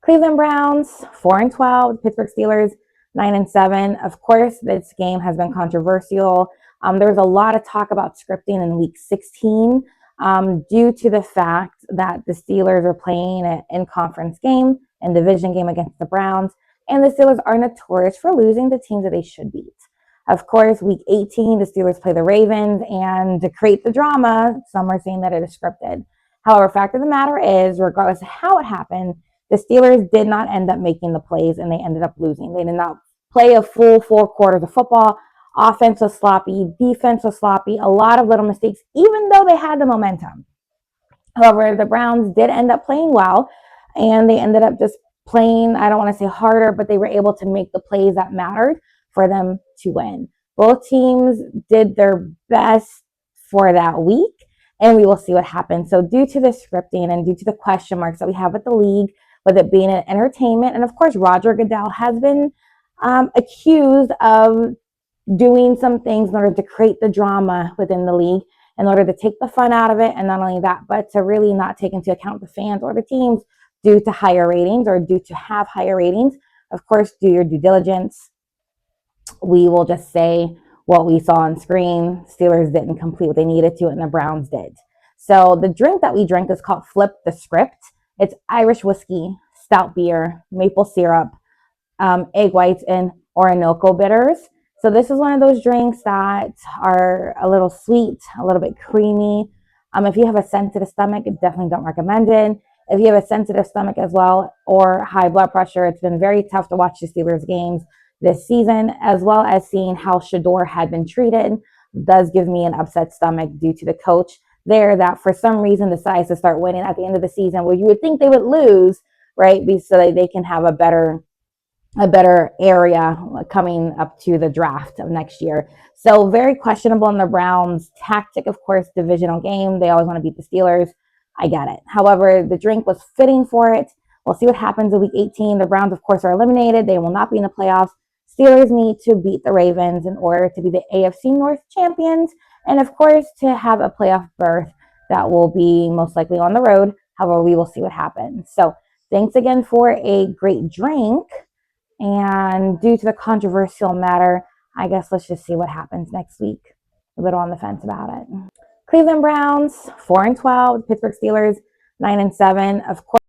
Cleveland Browns 4-12, Pittsburgh Steelers 9-7. Of course, this game has been controversial. There was a lot of talk about scripting in Week 16 due to the fact that the Steelers are playing an in-conference game and division game against the Browns, and the Steelers are notorious for losing to teams that they should beat. Of course, Week 18, the Steelers play the Ravens, and to create the drama, some are saying that it is scripted. However, fact of the matter is, regardless of how it happened, the Steelers did not end up making the plays, and they ended up losing. They did not play a full 4 quarters of football. Offense was sloppy. Defense was sloppy. A lot of little mistakes, even though they had the momentum. However, the Browns did end up playing well, and they ended up just playing, I don't want to say harder, but they were able to make the plays that mattered for them to win. Both teams did their best for that week, and we will see what happens. So due to the scripting and due to the question marks that we have with the league, with it being an entertainment, and of course, Roger Goodell has been accused of doing some things in order to create the drama within the league, in order to take the fun out of it, and not only that, but to really not take into account the fans or the teams due to higher ratings or due to have higher ratings. Of course, do your due diligence. We will just say what we saw on screen. Steelers didn't complete what they needed to, and the Browns did. So the drink that we drink is called Flip the Script. It's Irish whiskey, stout beer, maple syrup, egg whites, and Orinoco bitters. So this is one of those drinks that are a little sweet, a little bit creamy. If you have a sensitive stomach, I definitely don't recommend it. If you have a sensitive stomach as well or high blood pressure, it's been very tough to watch the Steelers games this season, as well as seeing how Shedeur had been treated. Does give me an upset stomach due to the coach there that for some reason decides to start winning at the end of the season, where you would think they would lose, right? So that they can have a better area coming up to the draft of next year. So very questionable in the Browns' tactic, of course, divisional game. They always want to beat the Steelers. I get it. However, the drink was fitting for it. We'll see what happens in Week 18. The Browns, of course, are eliminated. They will not be in the playoffs. Steelers need to beat the Ravens in order to be the AFC North champions, and of course, to have a playoff berth that will be most likely on the road. However, we will see what happens. So thanks again for a great drink. And due to the controversial matter, I guess let's just see what happens next week. A little on the fence about it. Cleveland Browns 4-12, Pittsburgh Steelers 9-7. Of course.